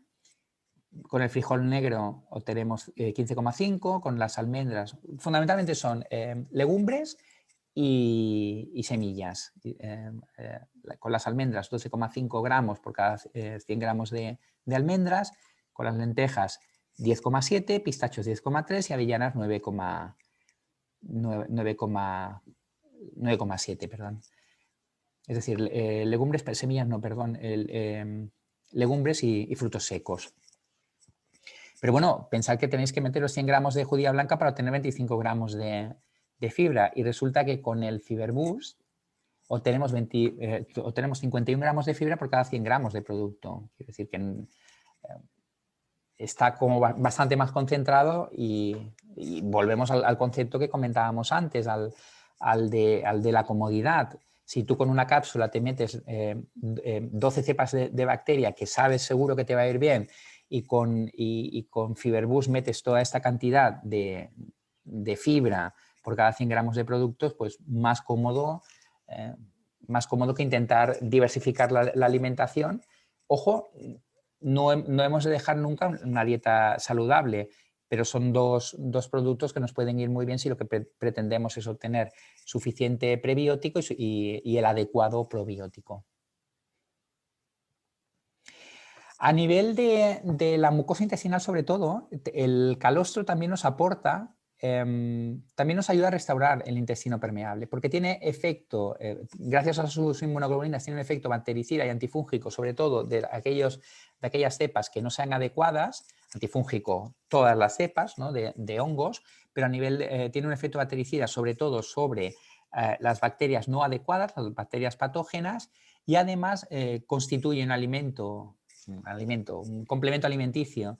A: Con el frijol negro obtenemos 15,5, con las almendras, fundamentalmente son legumbres y semillas. Con las almendras 12,5 gramos por cada 100 gramos de almendras, con las lentejas 10,7, pistachos 10,3 y avellanas 9,7, perdón. Es decir, legumbres, semillas no, perdón, legumbres y frutos secos. Pero bueno, pensad que tenéis que meter los 100 gramos de judía blanca para obtener 25 gramos de fibra y resulta que con el Fiberboost obtenemos 51 gramos de fibra por cada 100 gramos de producto. Quiero decir que está como bastante más concentrado y volvemos al concepto que comentábamos antes, al de la comodidad. Si tú con una cápsula te metes 12 cepas de bacteria que sabes seguro que te va a ir bien y con Fiberboost metes toda esta cantidad de fibra por cada 100 gramos de productos, pues más cómodo que intentar diversificar la alimentación. Ojo, no hemos de dejar nunca una dieta saludable, pero son dos productos que nos pueden ir muy bien si lo que pretendemos es obtener suficiente prebiótico y el adecuado probiótico. A nivel de la mucosa intestinal, sobre todo, el calostro también nos aporta, también nos ayuda a restaurar el intestino permeable, porque tiene efecto, gracias a sus inmunoglobulinas, tiene un efecto bactericida y antifúngico, sobre todo de aquellas cepas que no sean adecuadas, antifúngico todas las cepas, ¿no? de hongos, pero a nivel, tiene un efecto bactericida sobre todo sobre las bacterias no adecuadas, las bacterias patógenas, y además constituye un complemento alimenticio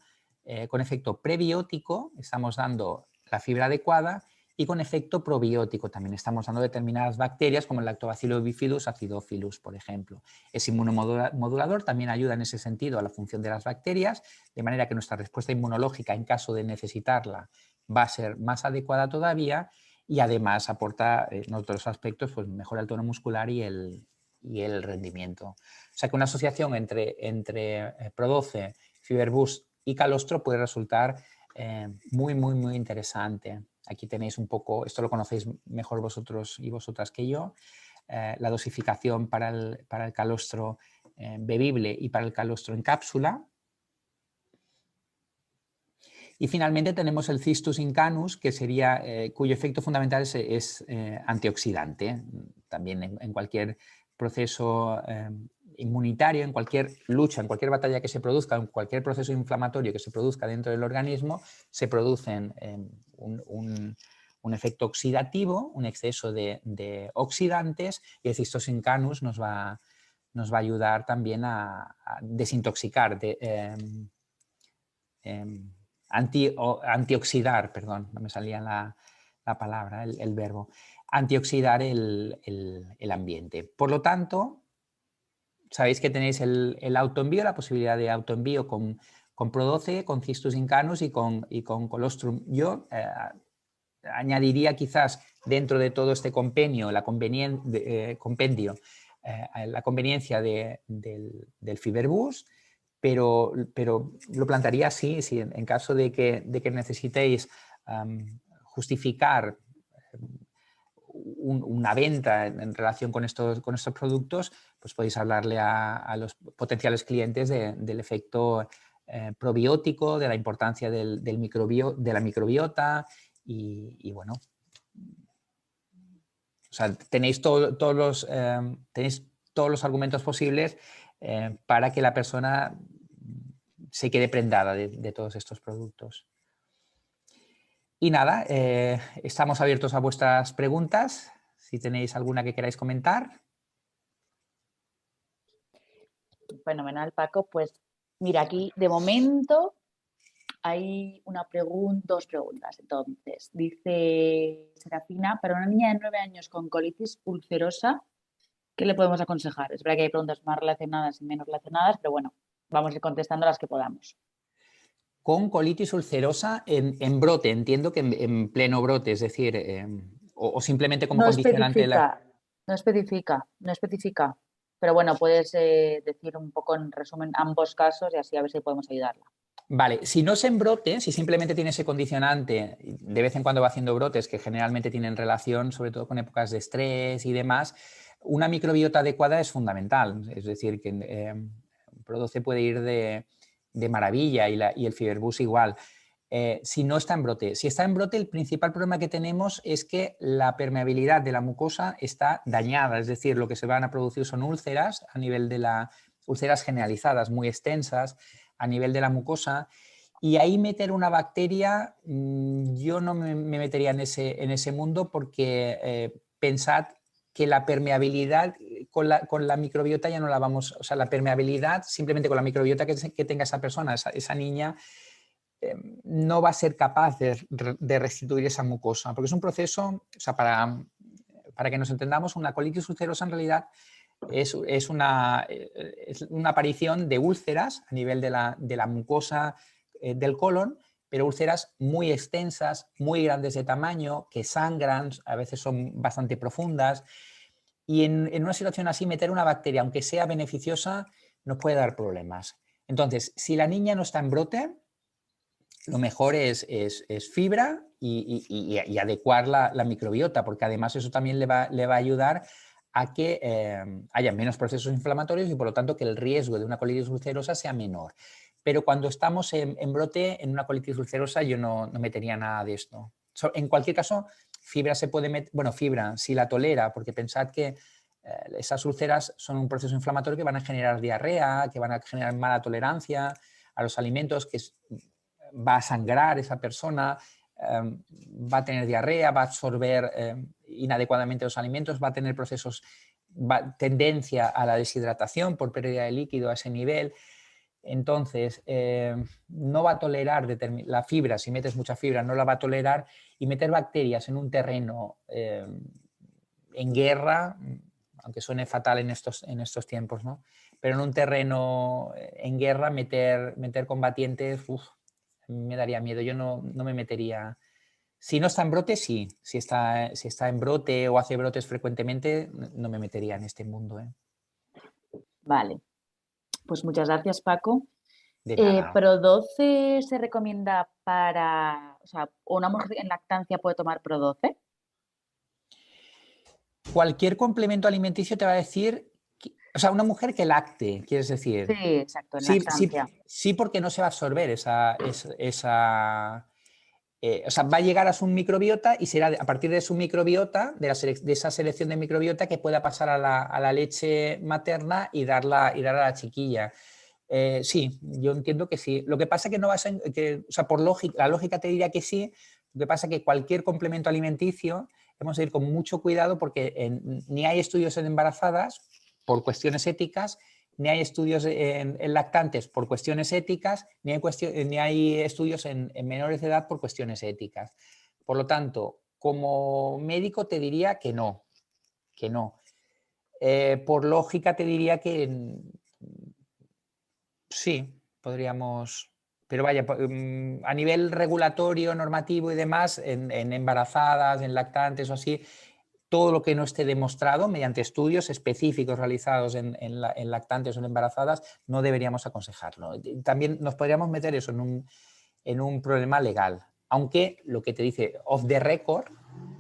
A: con efecto prebiótico, estamos dando la fibra adecuada, y con efecto probiótico también estamos dando determinadas bacterias como el Lactobacillus bifidus acidophilus, por ejemplo. Es inmunomodulador, también ayuda en ese sentido a la función de las bacterias, de manera que nuestra respuesta inmunológica en caso de necesitarla va a ser más adecuada todavía y además aporta en otros aspectos, pues mejora el tono muscular y el rendimiento. O sea que una asociación entre Produce, Fiberboost y calostro puede resultar muy, muy, muy interesante. Aquí tenéis un poco, esto lo conocéis mejor vosotros y vosotras que yo, la dosificación para el calostro bebible y para el calostro en cápsula. Y finalmente tenemos el Cistus incanus, que sería, cuyo efecto fundamental es antioxidante. También en cualquier proceso inmunitario, en cualquier lucha, en cualquier batalla que se produzca, en cualquier proceso inflamatorio que se produzca dentro del organismo, se producen un efecto oxidativo, un exceso de oxidantes, y el Cistus incanus nos va a ayudar también a desintoxicar, antioxidar, perdón, no me salía la palabra, el verbo, antioxidar el ambiente. Por lo tanto, sabéis que tenéis el autoenvío, la posibilidad de autoenvío con Produce, con Cistus incanus y con colostrum. Yo añadiría quizás dentro de todo este compendio la conveniencia del Fiberboost, pero lo plantearía así, si en caso de que necesitéis justificar una venta en relación con estos productos, pues podéis hablarle a los potenciales clientes del efecto probiótico, de la importancia de la microbiota y bueno, o sea, tenéis todos los argumentos posibles para que la persona se quede prendada de todos estos productos. Y nada, estamos abiertos a vuestras preguntas, si tenéis alguna que queráis comentar.
B: Fenomenal, Paco. Pues mira, aquí de momento hay dos preguntas. Entonces, dice Serafina, para una niña de 9 años con colitis ulcerosa, ¿qué le podemos aconsejar? Es verdad que hay preguntas más relacionadas y menos relacionadas, pero bueno, vamos a ir contestando las que podamos.
A: Con colitis ulcerosa en brote, entiendo que en pleno brote, es decir, o simplemente como
B: No
A: condicionante de la...
B: especifica, no especifica. Pero bueno, puedes decir un poco en resumen ambos casos y así a ver si podemos ayudarla.
A: Vale, si no es en brote, si simplemente tiene ese condicionante, de vez en cuando va haciendo brotes que generalmente tienen relación sobre todo con épocas de estrés y demás, una microbiota adecuada es fundamental. Es decir, que Pro12 puede ir de maravilla y el Fiberbus igual. Si no está en brote. Si está en brote, el principal problema que tenemos es que la permeabilidad de la mucosa está dañada, es decir, lo que se van a producir son úlceras a nivel de las úlceras generalizadas, muy extensas a nivel de la mucosa, y ahí meter una bacteria, yo no me metería en ese mundo porque pensad que la permeabilidad con la microbiota ya no la vamos, o sea, la permeabilidad simplemente con la microbiota que tenga esa persona, esa niña, no va a ser capaz de restituir esa mucosa, porque es un proceso, o sea, para que nos entendamos, una colitis ulcerosa en realidad es una aparición de úlceras a nivel de la mucosa del colon, pero úlceras muy extensas, muy grandes de tamaño, que sangran, a veces son bastante profundas, y en una situación así meter una bacteria, aunque sea beneficiosa, nos puede dar problemas. Entonces, si la niña no está en brote, lo mejor es fibra y adecuar la microbiota, porque además eso también le va a ayudar a que haya menos procesos inflamatorios y por lo tanto que el riesgo de una colitis ulcerosa sea menor. Pero cuando estamos en brote, en una colitis ulcerosa, yo no metería nada de esto. En cualquier caso, fibra se puede meter, bueno, fibra si la tolera, porque pensad que esas úlceras son un proceso inflamatorio que van a generar diarrea, que van a generar mala tolerancia a los alimentos, que va a sangrar esa persona, va a tener diarrea, va a absorber inadecuadamente los alimentos, va a tener procesos, tendencia a la deshidratación por pérdida de líquido a ese nivel. Entonces, no va a tolerar la fibra, si metes mucha fibra, no la va a tolerar, y meter bacterias en un terreno en guerra, aunque suene fatal en estos tiempos, ¿no? Pero en un terreno en guerra, meter combatientes, me daría miedo, yo no me metería. Si no está en brote, sí. Si está en brote o hace brotes frecuentemente, no me metería en este mundo.
B: Vale, pues muchas gracias, Paco.
A: De nada.
B: ¿Pro12 se recomienda para, o sea, una mujer en lactancia puede tomar Pro12?
A: Cualquier complemento alimenticio te va a decir, o sea, una mujer que lacte, quieres
B: Sí,
A: decir.
B: exacto, en
A: Sí, sí,
B: lactancia.
A: sí, porque no se va a absorber o sea, va a llegar a su microbiota y será a partir de su microbiota, de esa selección de microbiota, que pueda pasar a la leche materna y darla a la chiquilla. Sí, yo entiendo que sí. Lo que pasa es que no vas a, o sea, por lógica, la lógica te diría que sí. Lo que pasa es que cualquier complemento alimenticio hemos de ir con mucho cuidado porque ni hay estudios en embarazadas por cuestiones éticas, ni hay estudios en lactantes por cuestiones éticas, ni hay estudios en menores de edad por cuestiones éticas. Por lo tanto, como médico te diría que no, que no. Por lógica te diría que sí, podríamos, pero vaya, a nivel regulatorio, normativo y demás, en embarazadas, en lactantes o así, todo lo que no esté demostrado mediante estudios específicos realizados en lactantes o en embarazadas, no deberíamos aconsejarlo. También nos podríamos meter eso en un problema legal, aunque lo que te dice off the record,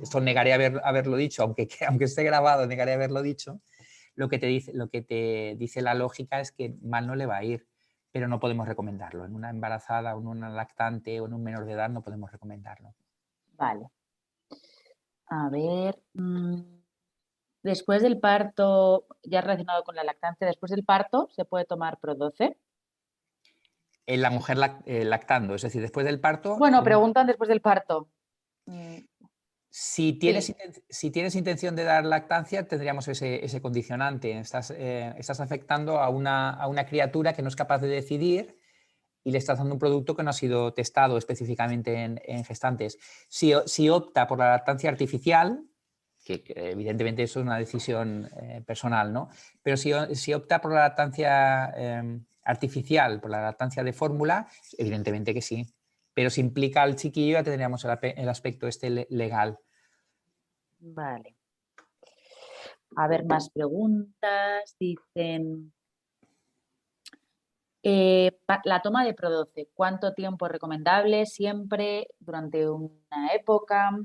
A: esto negaré haberlo dicho, aunque esté grabado, negaré haberlo dicho, lo que te dice la lógica es que mal no le va a ir, pero no podemos recomendarlo. En una embarazada o en una lactante o en un menor de edad no podemos recomendarlo.
B: Vale. A ver, después del parto, ya relacionado con la lactancia, después del parto, ¿se puede tomar Pro12?
A: En la mujer lactando, es decir, después del parto,
B: Bueno, preguntan después del parto. Mm,
A: Si tienes,
B: sí,
A: si tienes intención de dar lactancia, tendríamos ese condicionante. Estás afectando a una criatura que no es capaz de decidir y le estás dando un producto que no ha sido testado específicamente en gestantes. Si opta por la lactancia artificial, que evidentemente eso es una decisión personal, ¿no? Pero si opta por la lactancia artificial, por la lactancia de fórmula, evidentemente que sí. Pero si implica al chiquillo ya tendríamos el aspecto este legal.
B: vale. A ver, más preguntas. Dicen, la toma de Produce, ¿cuánto tiempo es recomendable? ¿Siempre? ¿Durante una época?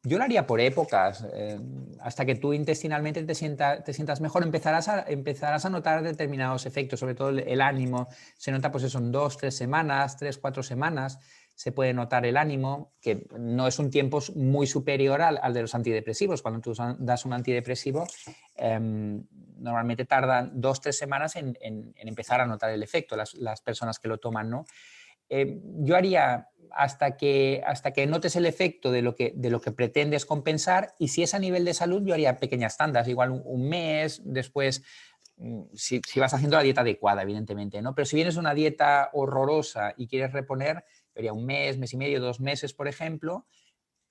A: Yo lo haría por épocas, hasta que tú intestinalmente te sientas mejor, empezarás a notar determinados efectos, sobre todo el ánimo. Se nota, pues eso, en 2, 3 semanas, 3, 4 semanas, se puede notar el ánimo, que no es un tiempo muy superior al de los antidepresivos. Cuando tú das un antidepresivo, normalmente tardan 2, 3 semanas en empezar a notar el efecto, las personas que lo toman, ¿no? Yo haría hasta que notes el efecto de lo que pretendes compensar, y si es a nivel de salud, yo haría pequeñas tandas, igual un mes, después, si vas haciendo la dieta adecuada, evidentemente, ¿no? Pero si vienes una dieta horrorosa y quieres reponer, yo haría un mes, mes y medio, 2 meses, por ejemplo,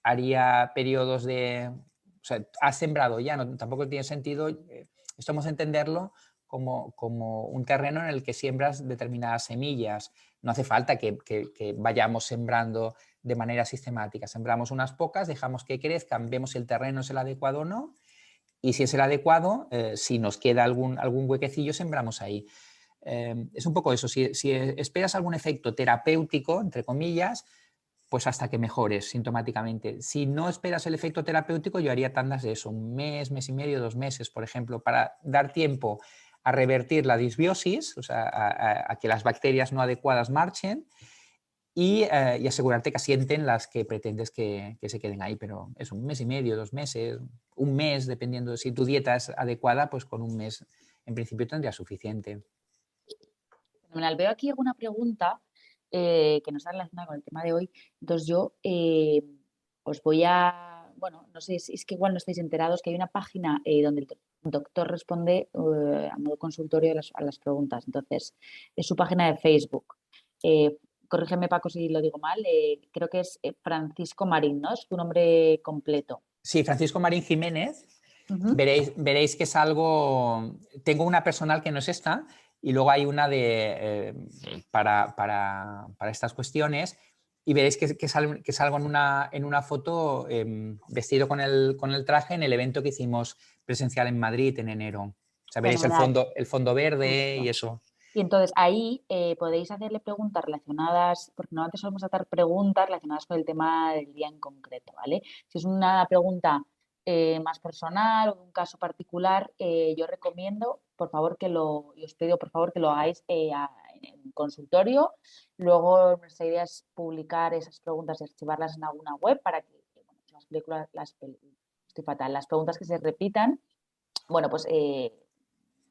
A: haría periodos de... O sea, has sembrado ya, no, tampoco tiene sentido, esto hemos de entenderlo como un terreno en el que siembras determinadas semillas. No hace falta que vayamos sembrando de manera sistemática. Sembramos unas pocas, dejamos que crezcan, vemos si el terreno es el adecuado o no, y si es el adecuado, si nos queda algún huequecillo, sembramos ahí. Es un poco eso. Si esperas algún efecto terapéutico, entre comillas, pues hasta que mejores sintomáticamente. Si no esperas el efecto terapéutico, yo haría tandas de eso, un mes, mes y medio, 2 meses, por ejemplo, para dar tiempo a revertir la disbiosis, o sea, a que las bacterias no adecuadas marchen, y asegurarte que asienten las que pretendes que se queden ahí. Pero es un mes y medio, 2 meses, un mes, dependiendo de si tu dieta es adecuada, pues con un mes en principio tendría suficiente.
B: Fenomenal. Veo aquí alguna pregunta que no está relacionada con el tema de hoy. Entonces yo os voy a, bueno, no sé, si es que igual no estáis enterados que hay una página donde el doctor responde a modo consultorio a las preguntas. Entonces, es su página de Facebook. Corrígeme, Paco, si lo digo mal. Creo que es Francisco Marín, ¿no? Es tu nombre completo.
A: Sí, Francisco Marín Jiménez.
B: Ujú.
A: Veréis que es algo... Tengo una personal que no es esta, y luego hay una para estas cuestiones, y veréis que salgo en una foto vestido con el traje en el evento que hicimos presencial en Madrid en enero. O sea, veréis
B: Fenomenal.
A: el fondo verde y
B: Justo.
A: eso.
B: Y entonces ahí podéis hacerle preguntas relacionadas, porque normalmente solemos hacer preguntas relacionadas con el tema del día en concreto, ¿vale? Si es una pregunta más personal o de un caso particular, yo recomiendo, por favor, y os pido, por favor, que lo hagáis en consultorio. Luego, nuestra idea es publicar esas preguntas y archivarlas en alguna web para que bueno, estoy fatal, las preguntas que se repitan, bueno, pues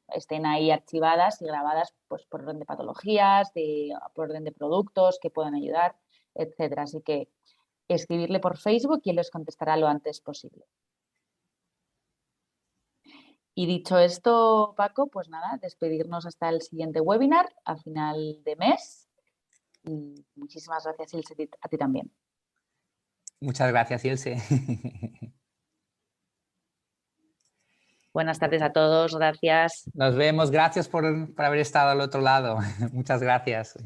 B: estén ahí archivadas y grabadas pues, por orden de patologías, por orden de productos que puedan ayudar, etcétera. Así que escribirle por Facebook y él les contestará lo antes posible. Y dicho esto, Paco, pues nada, despedirnos hasta el siguiente webinar a final de mes. Y muchísimas gracias, Ilse, a ti también.
A: Muchas gracias, Ilse.
B: Buenas tardes a todos, gracias.
A: Nos vemos. Gracias por haber estado al otro lado. Muchas gracias.